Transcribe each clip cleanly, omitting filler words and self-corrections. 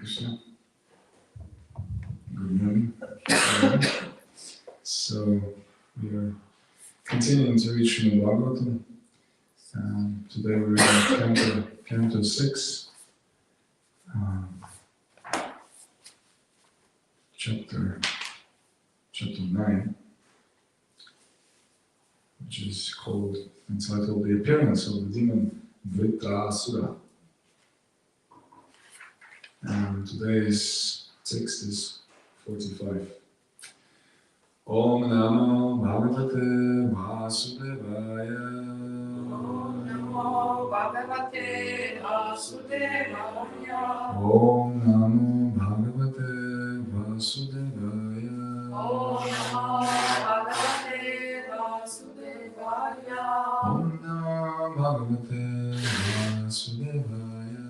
Krishna. Good morning. So we are continuing to read Srimad Bhagavatam. Today we're in Canto 6, chapter 9, which is entitled The Appearance of the Demon Vritrasura. And today's text is 45. Om Namo Bhagavate Vasudevaya. Om Namo Bhagavate Vasudevaya. Om Namo Bhagavate Vasudevaya. Om Namo Bhagavate Vasudevaya. Om Namo Bhagavate Vasudevaya.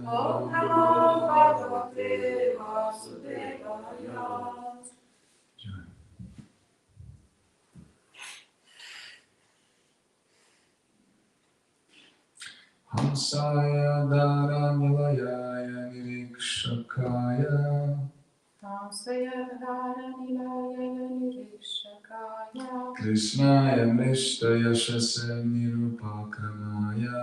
Om Namo Bhagavate Vasudevaya. Hamsaya Dara Nilayaya Nirikshakaya. Hamsaya Dara Nilayaya Nirikshakaya. Krishnaya Mishta Yashase Nirupakramaya.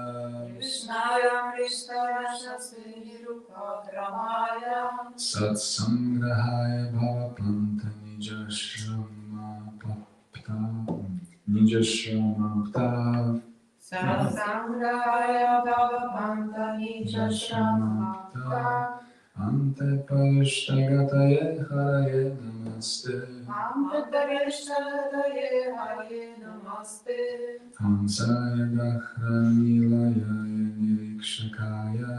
Krishnaya Mishta Yashase Nirupakramaya. Satsangrahaya Bhavapanta Nijashrama Papta Nijashramaptav Satsangrahaya Bhavapanta Nijashramapta Ante Parishtagataye Haraye Namaste Amtaparishtaye Hare Namaste Hamsaya Gachranilayaye Nirikshakaya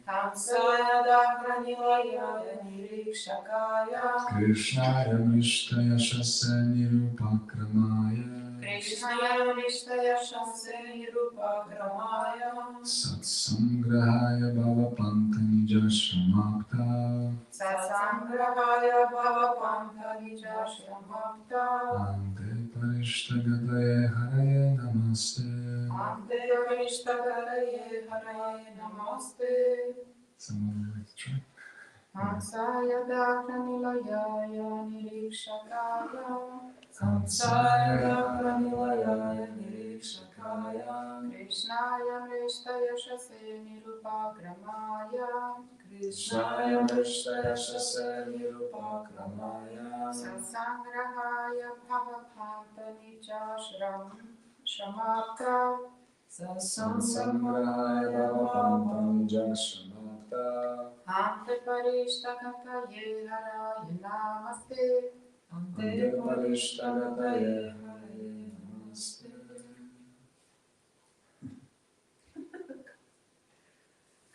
Hamsaya Dakranilaya Nirikshakaya Krishnaya Mishtaya Shase Nirupakramaya Krishnaya Vishtaya Shase Nirupakramaya Satsangrahaya Bhavapanta Nijashramapta Satsangrahaya Bhavapanta Nijashramapta Ante Parishtagataye Haraye Namaste Ante Parishtagataye Haraye Namaste Someone would like to try? Hamsaya Dakranilaya Nirikshakaya Hamsaya Dakranilaya Nirikshakaya Krishnaya Vishtaya Shase Nirupakramaya Krishnaya Vishtaya Shase Nirupakramaya Satsangrahaya Bhavapanta Nijashramapta Satsangrahaya Bhavapanta Nijashramapta Ante Parishtagataye Haraye Namaste Ante Parishtagataye Haraye Namaste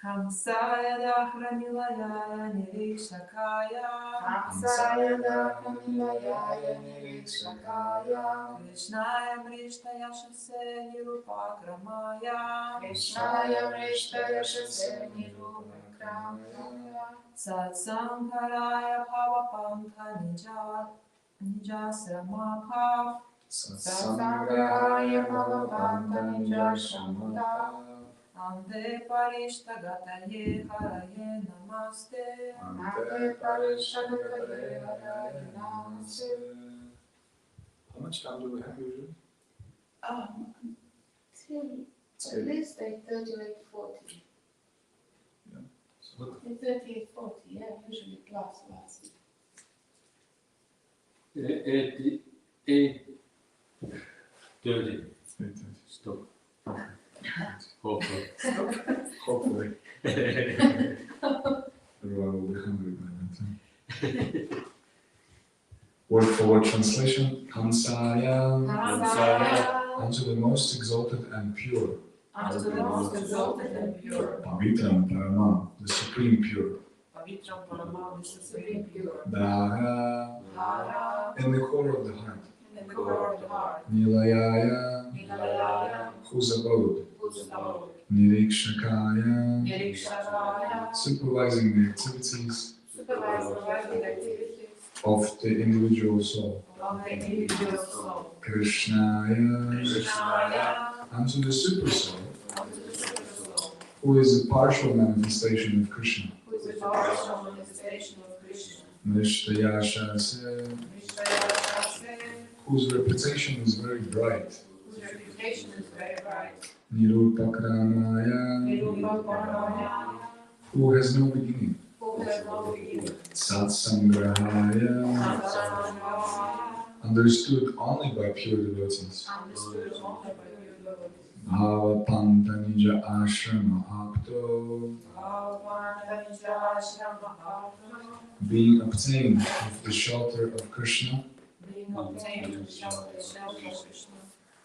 Hamsaya Dakranilaya Nirikshakaya Hamsaya Dakranilaya Nirikshakaya Krishnaya Mrishtaya Shase Nirupakramaya Krishnaya Mrishtaya Shase Nirupakramaya Satsankaraya Bhavapanta Nijasramapha Satsankaraya Bhavapanta Nijasramapha Ante Parishtagataye Haraye Namaste Ante Parishtagataye Haraye Namaste How much time do we have usually? Till at least like 38, 40. So what? 38, 40, yeah, usually class lasts. 8:30. 8:30. Stop. Hopefully. Hopefully. Everyone will be hungry by that time. Word for word translation. Hamsaya. Hamsaya Unto the most exalted and pure. unto the most exalted and pure. Pavitram Paramam, the supreme pure. Pavitram Paramam, the supreme pure. Dara, Hara in the core of the heart. in the core of the heart. Nilayaya, Nilayaya whose abode. whose abode. Nirikshakaya, Nirikshakaya supervising the activities supervising activities of the individual soul. of the individual soul. Krishnaya, Krishnaya unto the super soul, unto the super soul, who is a partial manifestation of Krishna. who is the partial manifestation of Krishna. Nishtaya Shase, Vishtaya Shase, whose reputation is very bright. whose reputation is very bright. Nirupakramaya, Nirupakramaya, who has no beginning. who has no beginning. Satsangrahaya, Satsangrahaya, understood only by pure devotees. understood only by pure devotees. Bhavapanta Nija Ashrama Apto, Bhavapanta Nijashrama, being obtained with the shelter of Krishna. being obtained with the shelter of Krishna.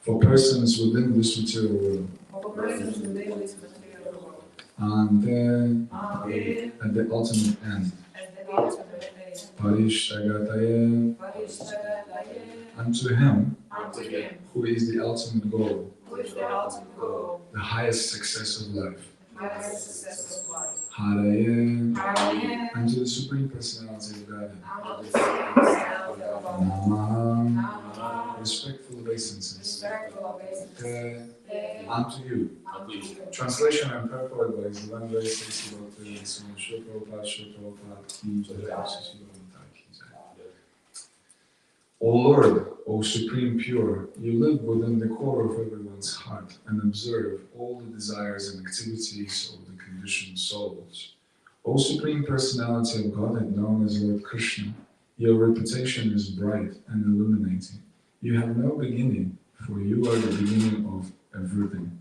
For persons within this material world, For persons within this material world. and then Ante, at the ultimate end, at the ultimate day. Parishtagataye, Parishtagataye, unto him unto him, who is the ultimate goal, who is the ultimate goal, the highest success of life. the highest success of life. Haraye, Hare, unto the Supreme Personality of Godhead. unto the Supreme Personality of God. Namaha, Namaha, respectful obeisances. respectful obeisances. Te, Te, unto you. unto you. Translation and purport by His Divine Stacy Dr. Sri Prabhupada Ki Jai. O Lord, O Supreme Pure, you live within the core of everyone's heart and observe all the desires and activities of the conditioned souls. O Supreme Personality of Godhead known as Lord Krishna, your reputation is bright and illuminating. You have no beginning, for you are the beginning of everything.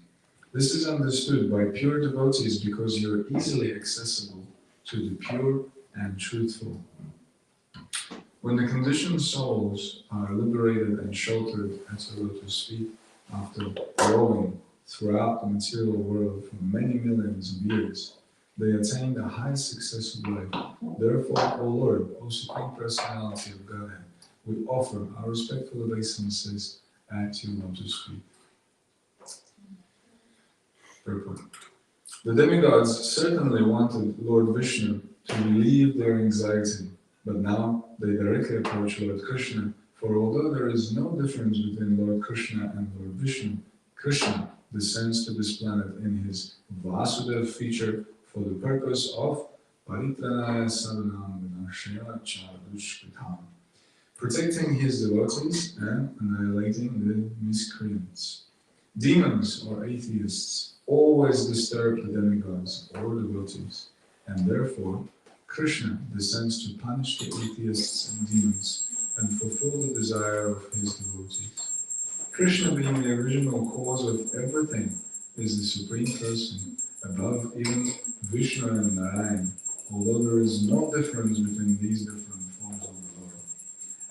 This is understood by pure devotees because you are easily accessible to the pure and truthful. When the conditioned souls are liberated and sheltered at your lotus feet after growing throughout the material world for many millions of years, they attain the highest success of life. Therefore, O Lord, O Supreme Personality of Godhead, we offer our respectful obeisances at your lotus feet. Purport. The demigods certainly wanted Lord Vishnu to relieve their anxiety, but now they directly approach Lord Krishna, for although there is no difference between Lord Krishna and Lord Vishnu, Krishna descends to this planet in his Vasudeva feature for the purpose of Paritranaya Sadhanam Vinashaya Chadushkitam, protecting his devotees and annihilating the miscreants. Demons or atheists always disturb the demigods or devotees, and therefore Krishna descends to punish the atheists and demons and fulfill the desire of his devotees. Krishna, being the original cause of everything, is the Supreme Person, above even Vishnu and Narayan, although there is no difference between these different forms of the Lord.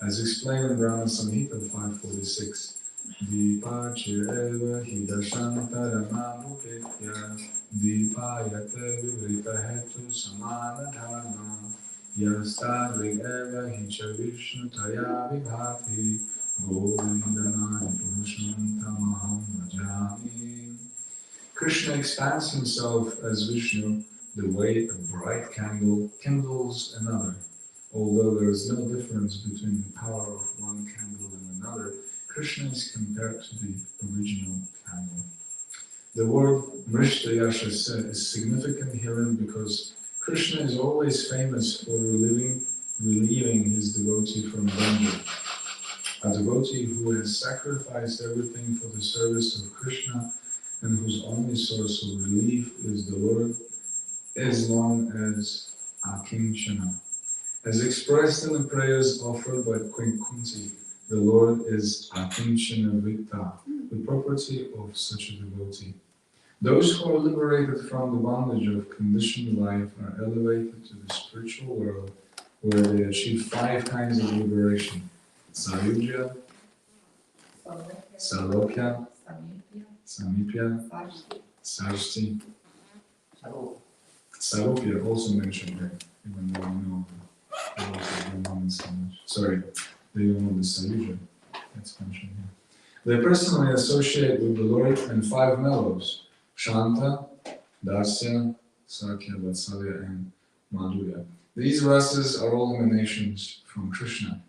As explained in Brahma Samhita 546, Deepa Chireva Hidashantarama Muketya Deepayate Vivrita Hetu Samana Dharma Yastadrig Eva Hicha Vishnu Taya Vibhati Govindamani Purusham Tamaham Bhajami. Krishna expands himself as Vishnu the way a bright candle kindles another. Although there is no difference between the power of one candle and another, Krishna is compared to the original candle. The word Mrishtayashasa is significant herein because Krishna is always famous for relieving his devotee from danger. A devotee who has sacrificed everything for the service of Krishna and whose only source of relief is the Lord is known as Akinchana. As expressed in the prayers offered by Queen Kunti, the Lord is Akinchana Vitta, the property of such a devotee. Those who are liberated from the bondage of conditioned life are elevated to the spiritual world where they achieve 5 kinds of liberation: Sayuja, Salokya, Samipya, Sarsti. Sarupya also mentioned here, even though I know they don't want so much. Sorry, they don't want the Sayuja. That's mentioned here. They personally associate with the Lord in 5 mellows: Shanta, Dasya, Sakya, Vatsalya, and Madhurya. These rasas are all emanations from Krishna.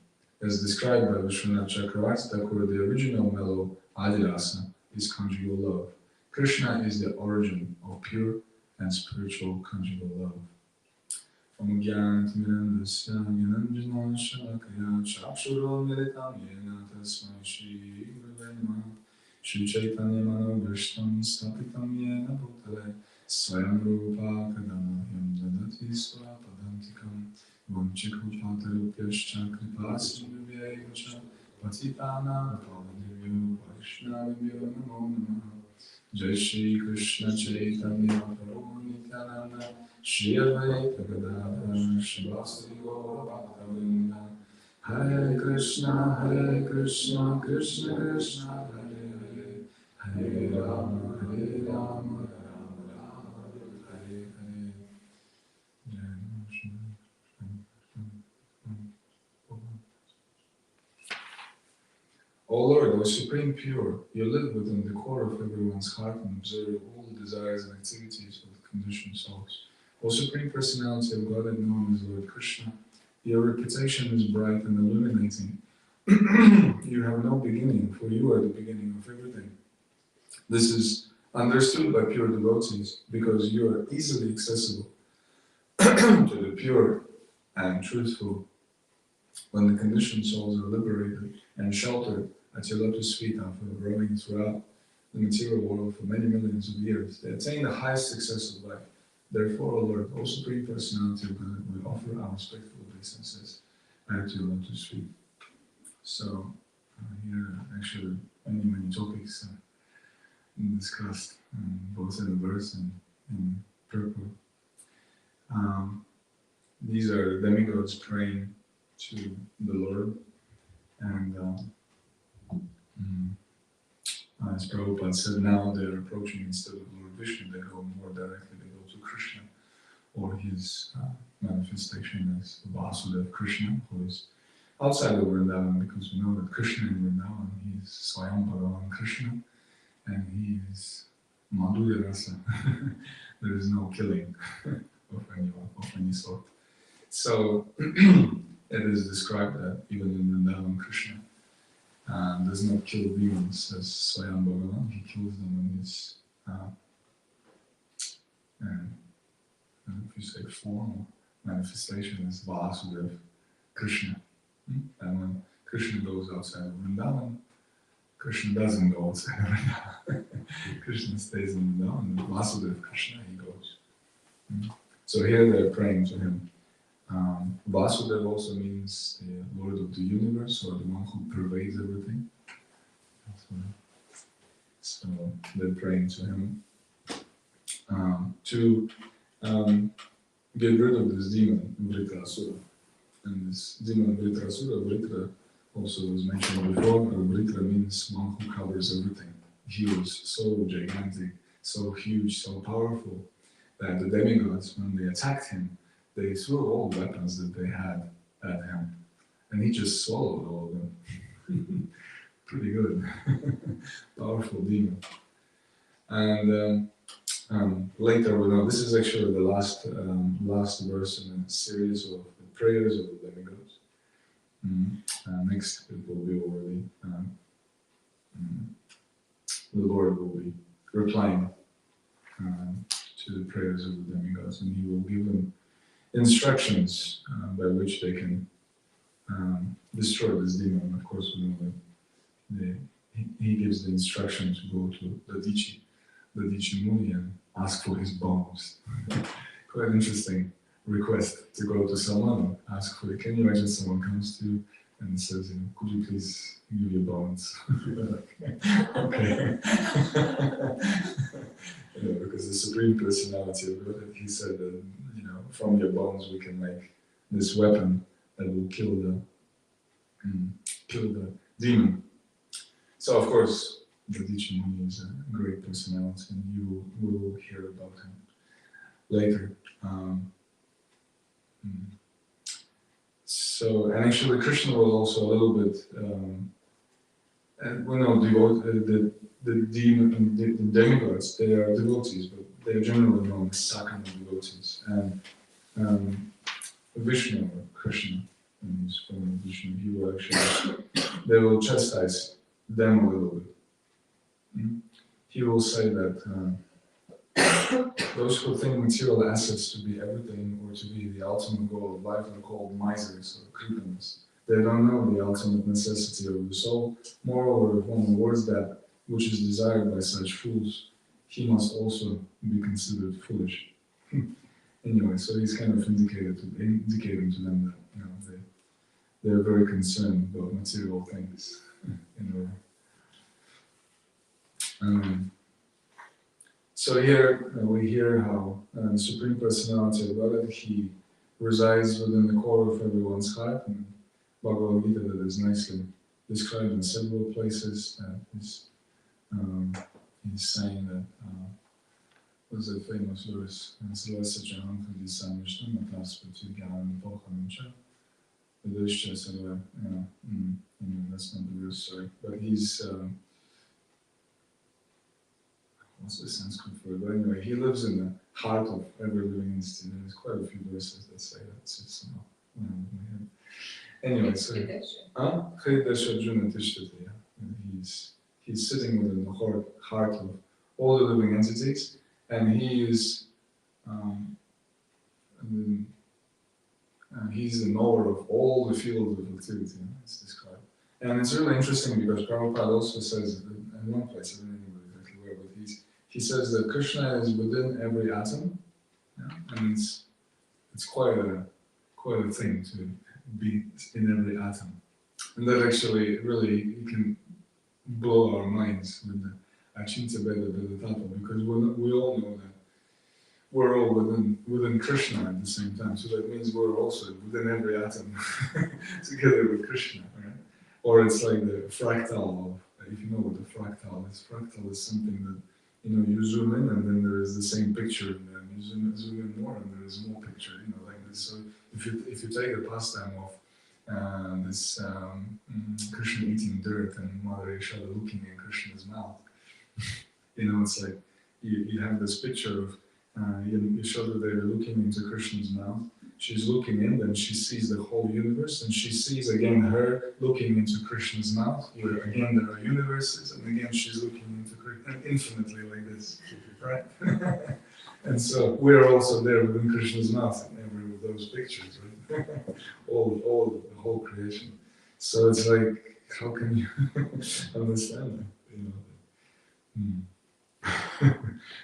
As described by Vishwanath Chakravarti Thakur, the original mellow, Adirasa, is conjugal love. Krishna is the origin of pure and spiritual conjugal love. Om Gyanatimirandasya Gyananjana Shalakaya Chakshuro Militam Yena Tasmai Shri Gurave Namaha Shri Chaitanya Manobhishtam Stapitam Yena Bhutale Swayam Rupa Kadamahyam Dadati Swapadantikam Vanchikrupatarupyascha Kripasindhuvyayivacha Patitanam Pavanivyo Vaishnavivyo Namo Namaha Jai Shri Krishna Chaitanya Prabhu Nityananda Shri Advaita Gadadhara Shivasati Gaura Bhaktavinda Hare Krishna Krishna Krishna Hare Hare Hare Rama Rama Rama Hare Hare. O Lord, O Supreme Pure, you live within the core of everyone's heart and observe all the desires and activities of conditioned souls. O Supreme Personality of Godhead known as Lord Krishna, your reputation is bright and illuminating. You have no beginning, for you are the beginning of everything. This is understood by pure devotees because you are easily accessible to the pure and truthful. When the conditioned souls are liberated and sheltered at your lotus feet after growing throughout the material world for many millions of years, they attain the highest success of life. Therefore, O Lord, O Supreme Personality of God, we offer our respectful obeisances at your lotus feet. So, here, actually, many topics discussed, both in the verse and in purport. These are demigods praying to the Lord, and as Prabhupada said, now they're approaching, instead of Lord Vishnu, they go more directly, they go to Krishna, or his manifestation as Vasudeva Krishna, who is outside of Vrindavan, because we know that Krishna in Vrindavan, he is Swayam Bhagavan Krishna, and he is Madhurya Rasa. There is no killing of any sort. So it is described that even in Vrindavan, Krishna does not kill demons as Swayam Bhagavan. He kills them in his, if you say form or manifestation as Vasudeva Krishna. And when Krishna goes outside of Vrindavan, Krishna doesn't go outside of Vrindavan. Krishna stays in Vrindavan, and Vasudeva Krishna, he goes. So here they're praying to him. Vasudeva also means the Lord of the universe, or the one who pervades everything. So they're praying to him to get rid of this demon, Vritrasura. And this demon Vritrasura, Vritra also was mentioned before. Vritra means one who covers everything. He was so gigantic, so huge, so powerful that the demigods, when they attacked him, they threw all the weapons that they had at him, and he just swallowed all of them. Pretty good. Powerful demon. And later we know, this is actually the last verse in a series of the prayers of the demigods. Next it will be already, the Lord will be replying to the prayers of the demigods, and he will give them instructions by which they can destroy this demon. Of course, we know that he gives the instruction to go to the Dichi Muni, and ask for his bones. Quite an interesting request to go to someone and ask for it. Can you imagine someone comes to you and says, could you please give your bones? Okay. Because the Supreme Personality of Godhead, he said that, from your bones we can make this weapon that will kill the demon. So of course, the Dichi Muni is a great personality, and you will hear about him later. So, and actually Krishna will also a little bit, and we know the demigods, they are devotees, but they are generally known as Sakama devotees. And Vishnu, or Krishna, in his form of Vishnu, he will actually, they will chastise them a little bit. He will say that those who think material assets to be everything or to be the ultimate goal of life are called misers or kripanas. They don't know the ultimate necessity of the soul. Moreover, if one awards that which is desired by such fools, he must also be considered foolish. Anyway, so he's kind of indicating to them that they're very concerned about material things. So here we hear how the Supreme Personality of Godhead, he resides within the core of everyone's heart. And Bhagavad Gita, that is nicely described in several places, that he's saying that, what is a famous verse? That's not the verse, sorry. But he's, what's the Sanskrit for it? But anyway, he lives in the heart of every living entity. There's quite a few verses that say that. It's just somehow went out of my head. Anyway, so he's sitting within the heart of all the living entities, and he is he's the knower of all the fields of activity. It's described, and it's really interesting because Prabhupada also says in one place, I don't remember exactly where, but he says that Krishna is within every atom, and it's quite a thing to be in every atom, and that actually really you can blow our minds with the Achinta Veda Vedatattva, because we all know that we're all within Krishna at the same time. So that means we're also within every atom together with Krishna, right? Or it's like the fractal of, if you know what the fractal is. Fractal is something that, you zoom in and then there is the same picture, and then you zoom in more and there is more picture, like this. So if you take the pastime of this Krishna eating dirt and Mother Yashoda looking in Krishna's mouth, it's like you have this picture of Yashoda there looking into Krishna's mouth. She's looking in, then she sees the whole universe, and she sees again her looking into Krishna's mouth, where again there are universes, and again she's looking into Krishna infinitely like this, right? And so we're also there within Krishna's mouth in every of those pictures, right? all the whole creation. So it's like, how can you understand that?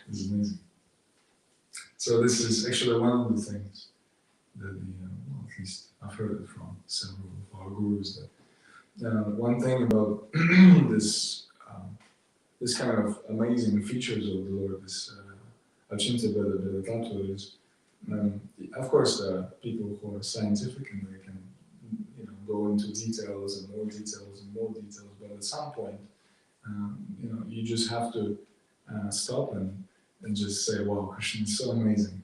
It's amazing. So this is actually one of the things that well, at least I've heard it from several of our gurus, that one thing about this kind of amazing features of the Lord, this Achinta Veda Vedatattva, is, of course, there are people who are scientific and they can go into details and more details and more details, but at some point, you just have to stop and just say, wow, Krishna is so amazing.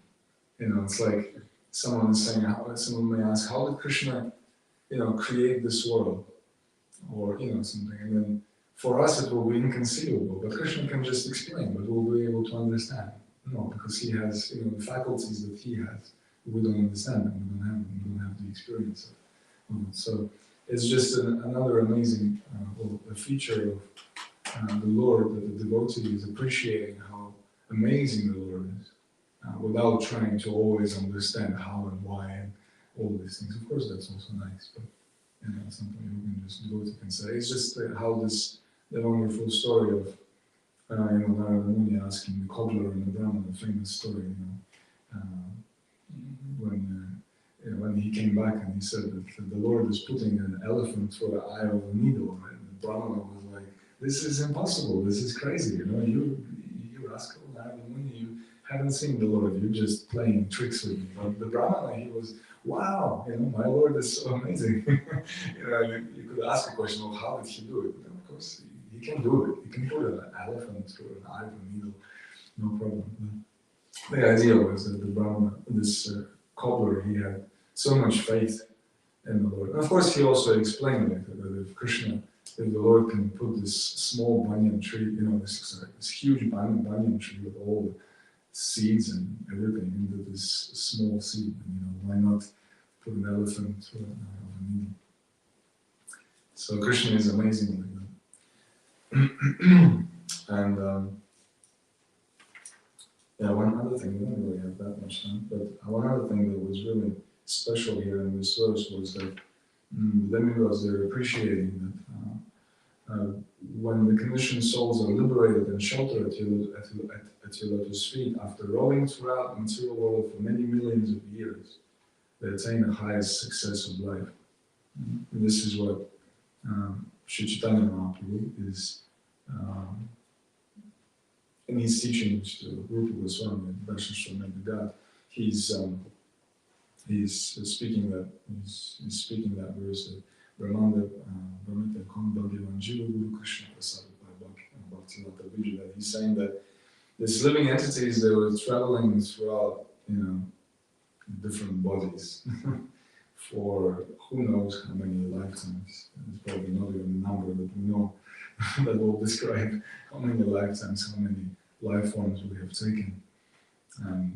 It's like someone is saying, someone may ask, how did Krishna, create this world? Or, something. And then for us it will be inconceivable, but Krishna can just explain, but we'll be able to understand. No, because he has, the faculties that he has. We don't understand them, we don't have the experience of them. So it's just another amazing a feature of the Lord, that the devotee is appreciating how amazing the Lord is, without trying to always understand how and why and all these things. Of course, that's also nice, but at some point you can just devotee can say. It's just how the wonderful story of Narada Muni asking the cobbler and the Brahman, the famous story, when he came back and he said that the Lord is putting an elephant through the eye of a needle, right? And the Brahmana was like, this is impossible, this is crazy, you rascal, Narada Muni, you haven't seen the Lord, you're just playing tricks with me. But the Brahmana, he was, wow, my Lord is so amazing. You could ask a question, well, how did he do it? Of course, he can do it. He can put an elephant through an eye of a needle, no problem. But the idea was that the Brahmana, this cobbler, he had so much faith in the Lord. And of course, he also explained that if the Lord can put this small banyan tree, this huge banyan tree with all the seeds and everything into this small seed, why not put an elephant through a needle? So Krishna is amazing like that. And one other thing, we don't really have that much time, but one other thing that was really special here in this verse was that the demigods, they're appreciating that when the conditioned souls are liberated and sheltered at your lotus feet, after rolling throughout the material world for many millions of years, they attain the highest success of life. And this is what Sri Chaitanya Mahaprabhu is in his teachings to Rupa Goswami, Vaishnav God. He's speaking that verse that Brahmanda Brahmita Kom Bhagavan Jiva Guru Krishna Prasad Bhakti-Lata Vijay, that he's saying that these living entities, they were traveling throughout different bodies for who knows how many lifetimes. It's probably not even a number that we know that will describe how many lifetimes, how many life forms we have taken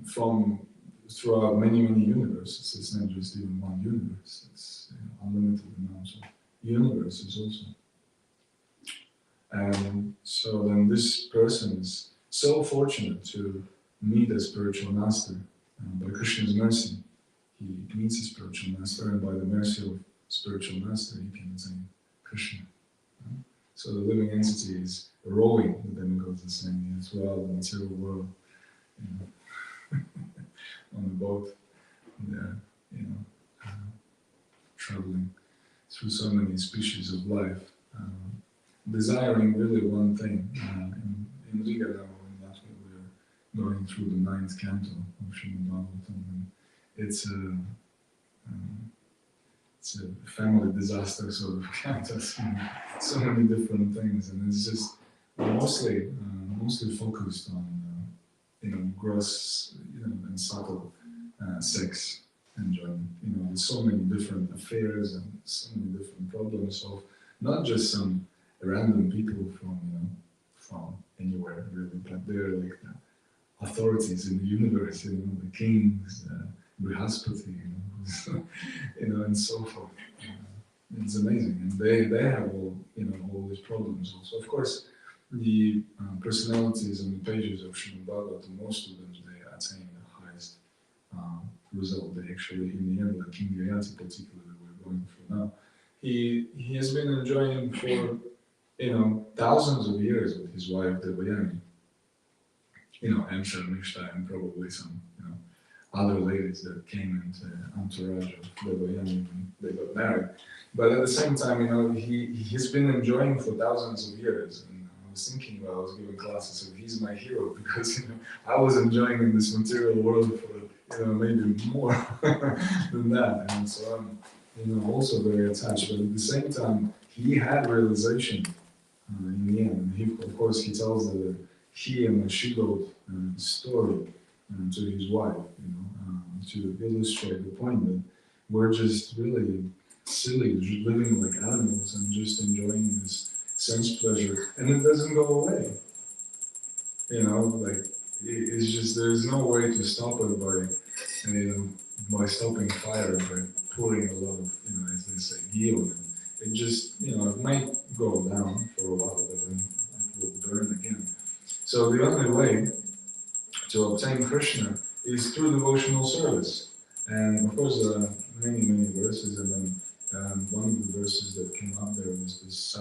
from throughout many universes. It's not just even one universe, it's unlimited amounts of universes also. And so then this person is so fortunate to meet a spiritual master. By Krishna's mercy, he meets a spiritual master, and by the mercy of spiritual master, he can attain Krishna. So the living entity is rowing, the demigods are saying, throughout the material world, on a boat, there, traveling through so many species of life, desiring really one thing. In Riga now, in Latvia, we're going through the 9th canto of Srimad Bhagavatam, and it's a it's a family disaster sort of cantos, and so many different things, and it's just mostly focused on gross and subtle sex enjoyment. There's so many different affairs and so many different problems of not just some random people from anywhere really, but they're like the authorities in the universe, the kings, Brihaspati, and so forth. It's amazing, and they have all these problems also. Of course, the personalities on the pages of Srimad Bhagavatam, most of them they attain the highest result. They actually, in the end, like King Yayati particularly, we're going through now, he has been enjoying for thousands of years with his wife Devayani, and Sharmishta, and probably some other ladies that came into entourage of Devayani when they got married. But at the same time, he's been enjoying for thousands of years. And I was thinking while I was giving classes, so he's my hero because I was enjoying in this material world for maybe more than that, and so I'm also very attached. But at the same time, he had realization in the end. And of course, he tells he and she goat story to his wife, to illustrate the point that we're just really silly, living like animals and just enjoying this sense pleasure, and it doesn't go away. Like it's just there's no way to stop it by stopping fire, by pouring a lot of as they say ghee on it. It just it might go down for a while, but then it will burn again. So the only way to obtain Krishna is through devotional service. And of course, there are many verses, and then one of the verses that came up there was this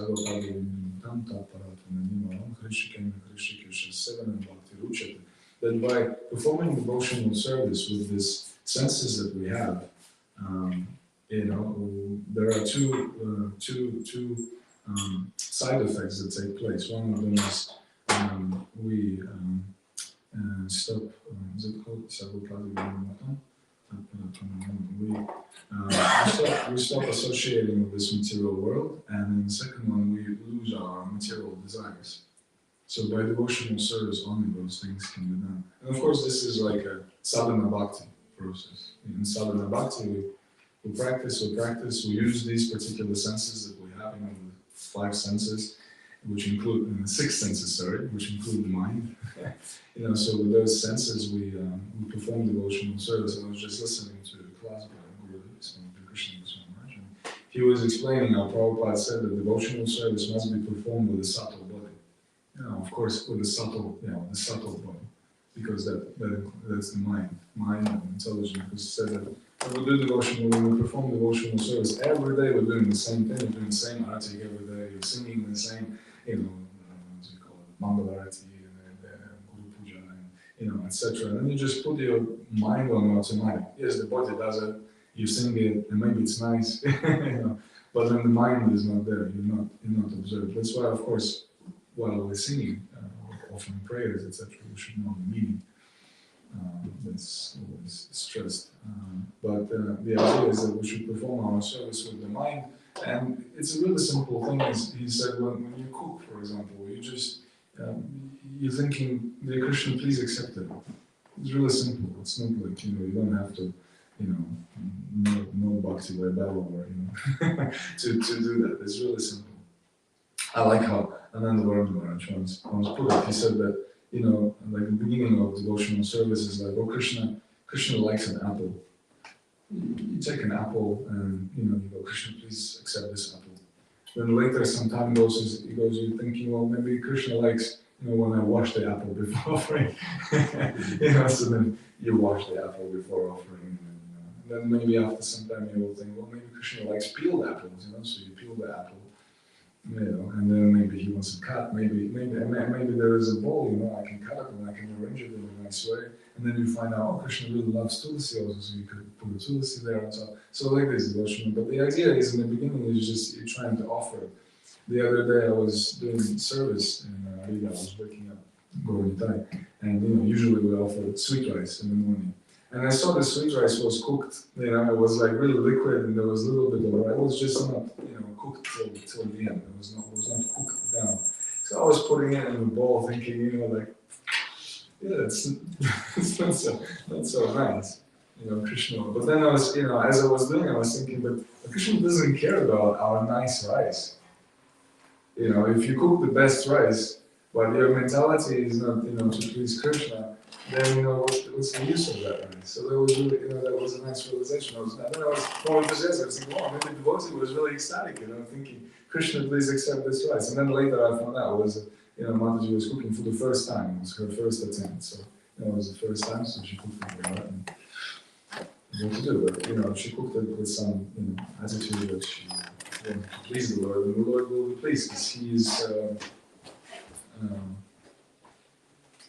that by performing devotional service with these senses that we have, there are two side effects that take place. One of them is we stop, is it called we stop associating with this material world, and then the second one, we lose our material desires. So by devotional service, only those things can be done. And of course, this is like a sadhana bhakti process. In sadhana bhakti, we practice, we use these particular senses that we have, the 5 senses, which include, 6 senses, which include the mind. So with those senses, we perform devotional service. And I was just listening to a class by Guru Krishna Maharaj, and he was explaining how Prabhupada said that devotional service must be performed with a subtle body. Of course, with a subtle, the subtle body, because that's the mind and intelligence. Because he said that when we perform devotional service every day, we're doing the same thing, we're doing the same arati every day, you're singing the same, what you call it, Mangala Arati, Guru Puja, and etc. And then you just put your mind on automatic. Yes, the body does it, you sing it, and maybe it's nice, but then the mind is not there. You're not observed. That's why, of course, while we're singing, offering prayers, etc., we should know the meaning. That's always stressed. But the idea is that we should perform our service with the mind. And it's a really simple thing. As he said, when you cook, for example, you just, you're thinking, dear Krishna, please accept it. It's really simple. It's not like, you don't have to, no bhakti Vaibhava or, to do that. It's really simple. I like how Ananda Maharaj once put it. He said that, like the beginning of devotional service is like, oh, Krishna likes an apple. You take an apple and, you go, Krishna, please accept this apple. Then later, some time goes, you're thinking, well, maybe Krishna likes, when I wash the apple before offering. So then you wash the apple before offering. And then maybe after some time you will think, well, maybe Krishna likes peeled apples, so you peel the apple. And then maybe he wants to cut, maybe there is a bowl, I can cut it and I can arrange it in a nice way. And then you find out, oh, Krishna really loves tulsi also, so you could put a tulsi there and so like this devotion. But the idea is in the beginning is just you're trying to offer The other day I was doing service in Riga. I was waking up, going Thai, and usually we offer sweet rice in the morning. And I saw the sweet rice was cooked. It was like really liquid, and there was a little bit of rice. It was just not cooked till the end. It was not cooked down. So I was putting it in a bowl, thinking, it's it's not so nice, Krishna. But then I was, as I was doing, I was thinking, but Krishna doesn't care about our nice rice. If you cook the best rice, but your mentality is not, to please Krishna, then what's the use of that rice? So that was really, that was a nice realization. Then I was more enthusiastic. I was thinking, wow, maybe the devotee was really ecstatic, thinking, Krishna, please accept this rice. And then later I found out it was, Mataji was cooking for the first time. It was her first attempt. So, it was the first time, so she cooked it well. And what to do, but, she cooked it with some, attitude that she wanted to please the Lord, and the Lord will be pleased because He is,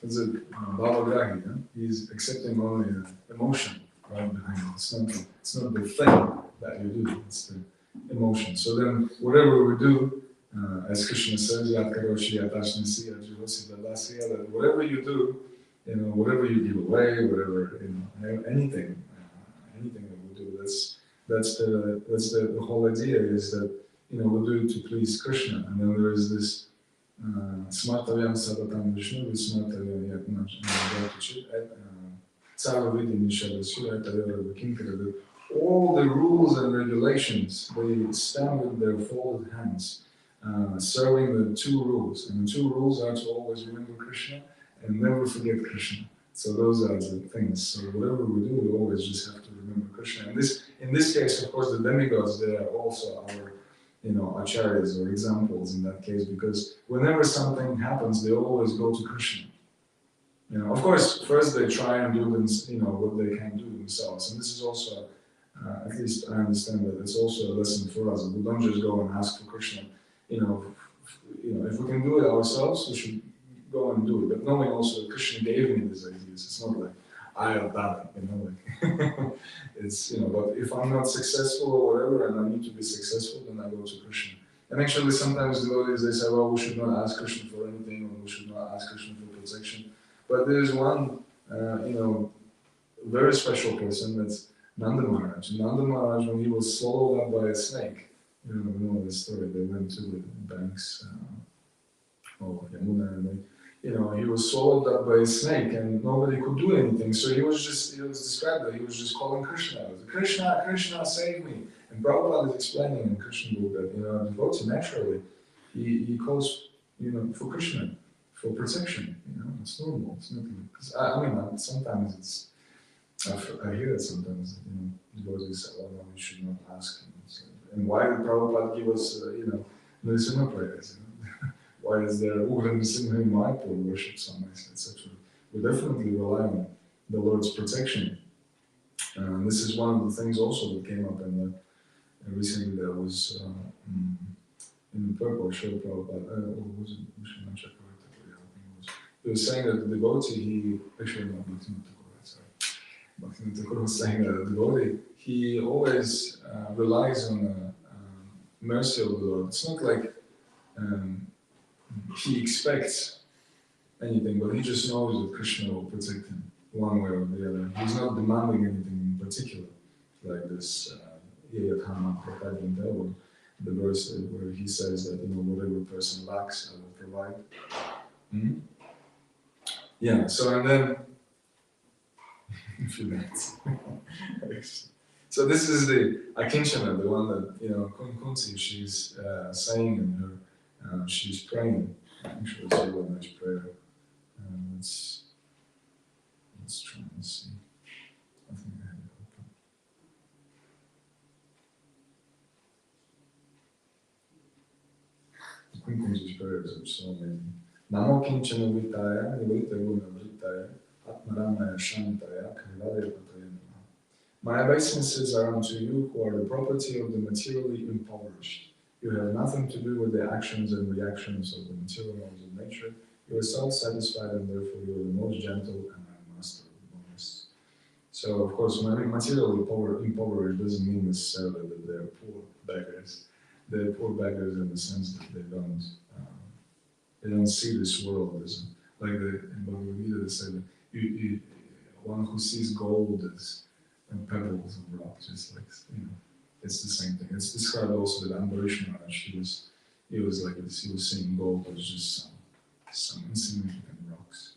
it's a Bhavagrahi, He's accepting only the emotion right behind it. It's not the thing that you do, it's the emotion. So then, whatever we do, as Krishna says, Yat Karoshi Yatashna that whatever you do, whatever you give away, whatever, anything that we do, that's the whole idea is that, we do it to please Krishna. And then there is this Smartavyam Sadatam Vishnu, Smartavyam Yatnam, all the rules and regulations, they stand with their folded hands, serving the two rules. And the two rules are to always remember Krishna and never forget Krishna. So those are the things. So whatever we do, we always just have to remember Krishna. And in this case, of course, the demigods, they are also our acharyas or examples in that case, because whenever something happens, they always go to Krishna. Of course, first they try and do what they can do themselves, and this is also, at least I understand that it's also a lesson for us. We don't just go and ask for Krishna. If we can do it ourselves, we should go and do it. But knowing also that Krishna gave me these ideas, it's not like I have done it. It's But if I'm not successful or whatever, and I need to be successful, then I go to Krishna. And actually, sometimes devotees they say, well, we should not ask Krishna for anything, or we should not ask Krishna for protection. But there is one, very special person. That's Nanda Maharaj. Nanda Maharaj, when he was swallowed up by a snake, you know the story. They went to the banks of Yamuna, and he was swallowed up by a snake, and nobody could do anything. So he was described that he was just calling Krishna. Krishna, Krishna, save me. And Prabhupada is explaining in Krishna book that, a devotee naturally, he calls, for Krishna, for protection. It's normal. It's nothing. Sometimes it's, I hear it sometimes, devotees say, oh no, we should not ask. And why did Prabhupada give us, Narasimha prayers? Why is there Ugra Narasimha in Mayapur worship so nice, etc.? We definitely rely on the Lord's protection. This is one of the things also that came up in recently. There was in the purple show Prabhupada. Was it Vishnu Chakravarti? I think it was. He was saying that the devotee, he actually not Bhaktivinoda Thakur, sorry. Bhaktivinoda Thakur was saying that the devotee, he always relies on the mercy of the Lord. It's not like he expects anything, but he just knows that Krishna will protect him one way or the other. He's not demanding anything in particular, like this Yayatama Prakadyanta, the verse where he says that whatever person lacks, I will provide. Yeah. So and then a few minutes. So this is the Akinchana, the one that Kunti, she's saying in her. She's praying. Actually, it's a really nice prayer. Let's try and see. I think I have it open. Kunti's prayers are so amazing. Namo Kinchana Vitaya, Nivita Guna Vritaya, Atmaramaya Shantaya, Kaivalya Pataya Namaha. My obeisances are unto you who are the property of the materially impoverished. You have nothing to do with the actions and reactions of the material laws of nature. You are self-satisfied, and therefore you are the most gentle and master of the monists. So, of course, materially impoverished doesn't mean necessarily that they're poor beggars. they're poor beggars in the sense that they don't see this world as like in Bhagavad Gita they say that one who sees gold as pebbles and rock, just like it's the same thing. It's described also that Ambarish Maharaj, he was like this. He was seeing gold as just some insignificant rocks.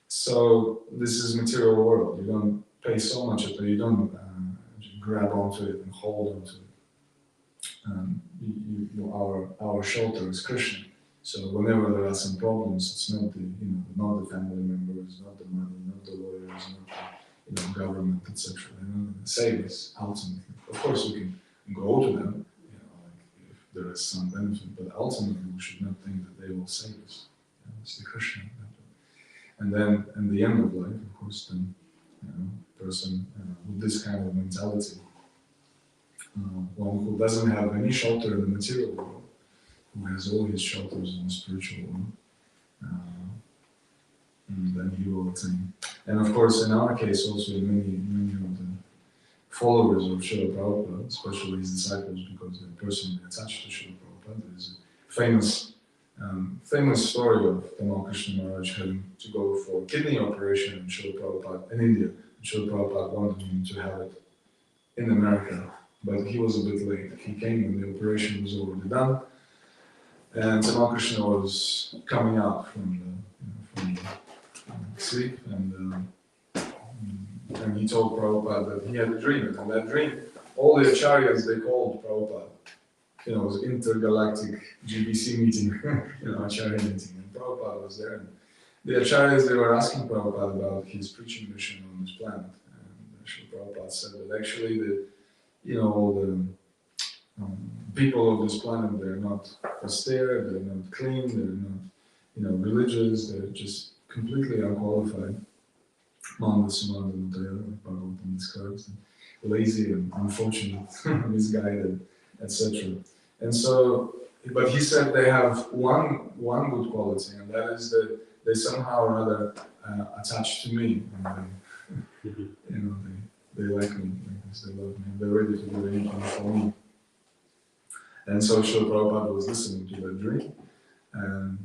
So this is material world. You don't pay so much attention. You don't grab onto it and hold onto it. Our shelter is Krishna. So whenever there are some problems, it's not not the family members, not the money, not the lawyers, not the government, etc. They don't save us ultimately. Of course, we can go to them, like if there is some benefit, but ultimately we should not think that they will save us. It's the Krishna. And then, in the end of life, of course, then person with this kind of mentality, one who doesn't have any shelter in the material world, who has all his shelters in the spiritual world, then he will attain. And of course, in our case, also many of the followers of Srila Prabhupada, especially his disciples, because they're personally attached to Srila Prabhupada, there's a famous story of Tamal Krishna Maharaj having to go for kidney operation in Srila Prabhupada in India. Srila Prabhupada wanted him to have it in America, but he was a bit late. He came when the operation was already done, and Tamal Krishna was coming out from the sleep, and he told Prabhupada that he had a dream, and that dream, all the acharyas, they called Prabhupada. It was intergalactic GBC meeting, acharya meeting, and Prabhupada was there. And the acharyas, they were asking Prabhupada about his preaching mission on this planet, and actually Prabhupada said that actually all the people of this planet, they're not austere, they're not clean, they're not, religious, they're just completely unqualified. Manda Sumanda Mutaya, Bhagavatam describes, lazy and unfortunate, misguided, etc. And so, but he said they have one good quality, and that is that they somehow or other attach to me, and they like me, because they love me, and they're ready to do anything for me. And so Srila Prabhupada was listening to that dream, and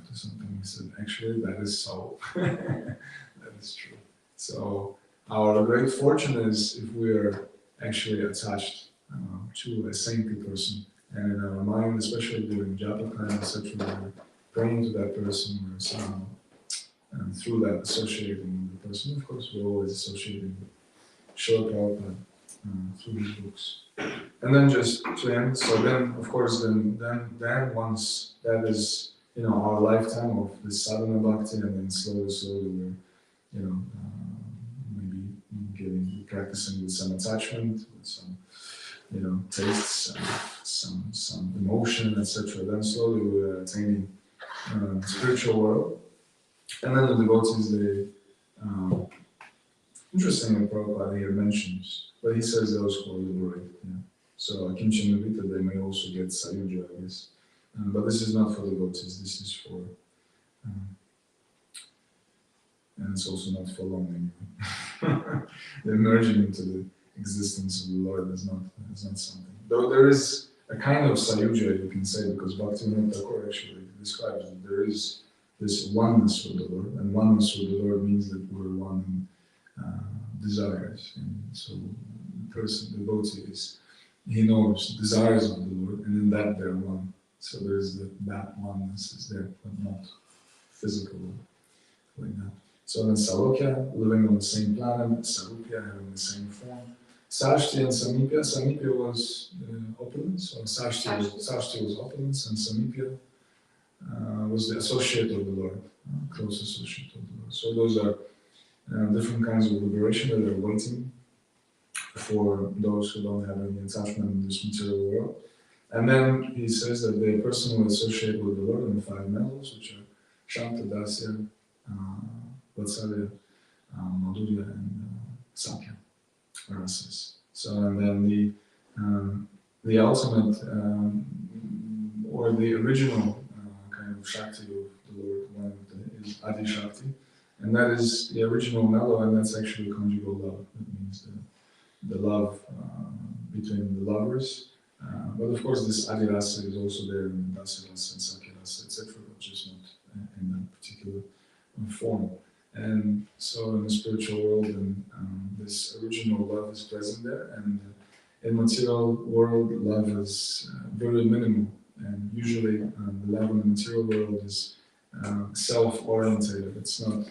after some time he said, actually that is so. That is true. So our great fortune is if we are actually attached to a saintly person, and in our mind, especially during japa time, etc., we're praying to that person, we're somehow, and through that associating with the person. Of course, we're always associating with Srila Prabhupada through his books. And then just to end, so then, of course, then once that is, our lifetime of this sadhana bhakti, and then slowly we're, maybe practicing with some attachment, with some, tastes, some emotion, etc. Then slowly we're attaining the spiritual world. And then the devotees, they, interestingly, Prabhupada here mentions, but he says those who are liberated. So Akinchana they may also get Sayuja, I guess. But this is not for devotees, this is for, and it's also not for long anyway. The emerging into the existence of the Lord is not something. Though there is a kind of Sayuja, you can say, because Bhaktivinoda Thakur actually describes that there is this oneness with the Lord, and oneness with the Lord means that we're one in desires. And so the person, the devotee, he knows desires of the Lord, and in that they're one. So there's that oneness is there, but not physical like that. So then Salokya, living on the same planet, Sarupya, having the same form. Sashti and Samipya was opulence, so Sashti was opulence, and Samipya was the associate of the Lord, close associate of the Lord. So those are different kinds of liberation that are waiting for those who don't have any attachment in this material world. And then he says that the person will associate with the Lord in the five metals, which are Shanta, Dasya, Vatsalya, Madhurya, and Sakya, rasas. So, and then the ultimate, or the original kind of Shakti of the Lord, one is Adi Shakti, and that is the original mellow, and that's actually conjugal love. That means the love between the lovers, But of course, this Adirasa is also there in Dasirasa and Sakirasa, etc., but just not in that particular form. And so in the spiritual world, this original love is present there, and in material world, love is very minimal, and usually the love in the material world is self-orientated. It's not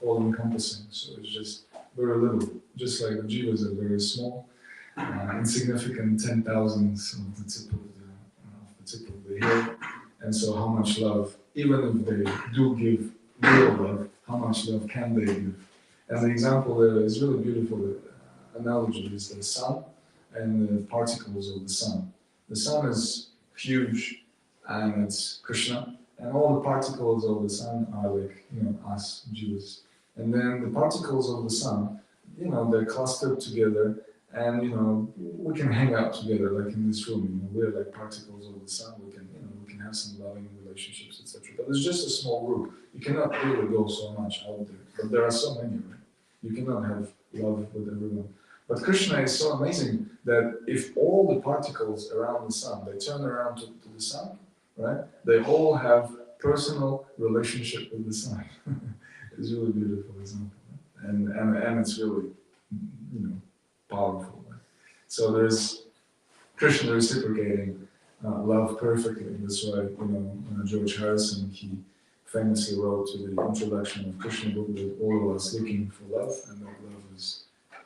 all-encompassing, so it's just very little. Just like the jivas are very small, insignificant 10,000ths of the tip of the hair, and so how much love, even if they do give real love, how much love can they give? And the example there is really beautiful. The analogy is the sun and the particles of the sun. The sun is huge, and it's Krishna, and all the particles of the sun are like, us Jews. And then the particles of the sun, they're clustered together, and we can hang out together, like in this room. We're like particles of the sun. We can have some loving relationships, etc. But it's just a small group. You cannot really go so much out there. But there are so many, right? You cannot have love with everyone. But Krishna is so amazing that if all the particles around the sun, they turn around to the sun, right? They all have personal relationship with the sun. It's really beautiful example, right? And it's really, powerful. Right? So there's Krishna reciprocating love perfectly. That's why, George Harrison, he famously wrote to the introduction of Krishna book that all of us looking for love, and that love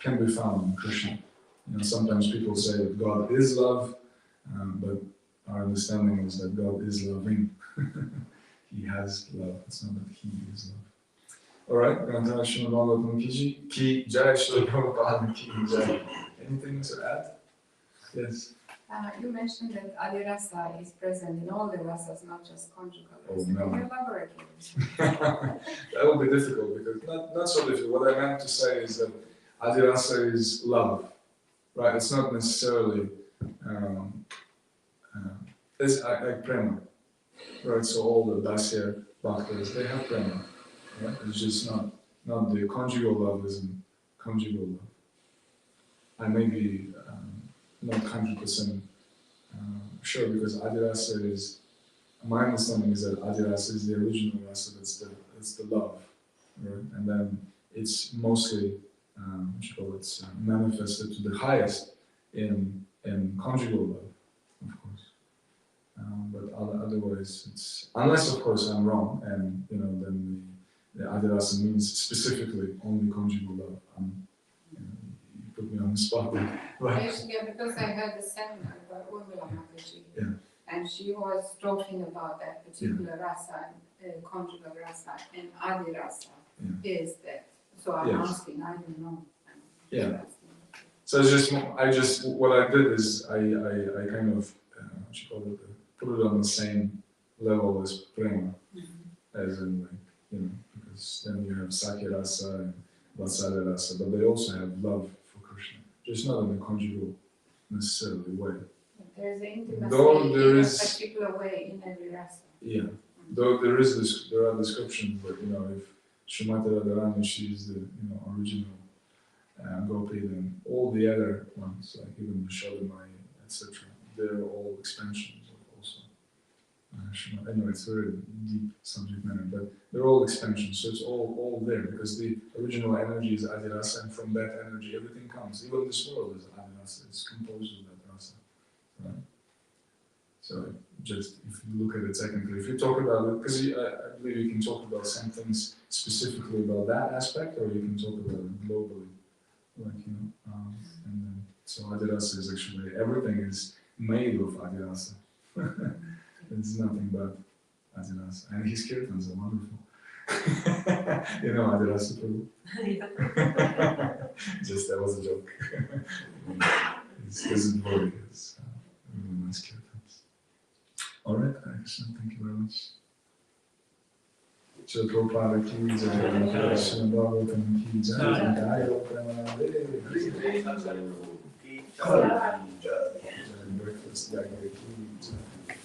can be found in Krishna. Sometimes people say that God is love, but our understanding is that God is loving. He has love. It's not that He is love. All right, ki jai, Srila Prabhupada ki jai. Anything to add? Yes. You mentioned that Adirasa is present in all the rasas, not just conjugal. Oh, no. Can you elaborate? That would be difficult, because not so difficult. What I meant to say is that Adirasa is love, right? It's not necessarily it's like prema, right? So all the Dasya bhaktas, they have prema, right? It's just not the conjugal love isn't conjugal love. I may be not 100% sure, because Adirasa is, my understanding is that Adirasa is the original rasa, that's the love, right? And then it's mostly, manifested to the highest in conjugal love, of course. But otherwise, it's, unless of course I'm wrong, and then the Adirasa means specifically only conjugal love. You put me on the spot. Yes, yeah, because I had a seminar by Urmila Mataji, and she was talking about that particular rasa, conjugal rasa, and Adirasa is that. So I'm asking, I don't know. Yeah. So it's what I did is I kind of put it on the same level as prema, as in because then you have Sakya-rasa and Vatsalya-rasa, but they also have love for Krishna, just not in a conjugal necessarily way. There's an intimacy in a particular way in every rasa. Yeah, though there are descriptions, but if Srimati Radharani, she is the original Gopi, then all the other ones, like even Shodamai, etc., they're all expansions of also Srimati. Anyway, it's a very deep subject matter, but they're all expansions, so it's all there, because the original energy is Adirasa, and from that energy everything comes. Even this world is Adirasa, it's composed of that rasa. Right? So just if you look at it technically, if you talk about it, because I believe you can talk about some things specifically about that aspect, or you can talk about it globally, like and then so Adirasa is actually, everything is made of Adirasa. It's nothing but Adirasa, and his kirtans are wonderful. Adirasa Prabhu. Just that was a joke. His devotee is really nice kirtans. All right, Krishna, thank you very much. Srila Prabhupada ki jai, Krishna Bhagavatam ki jai, Jai Prabhupada, breakfast, Jai ki jai.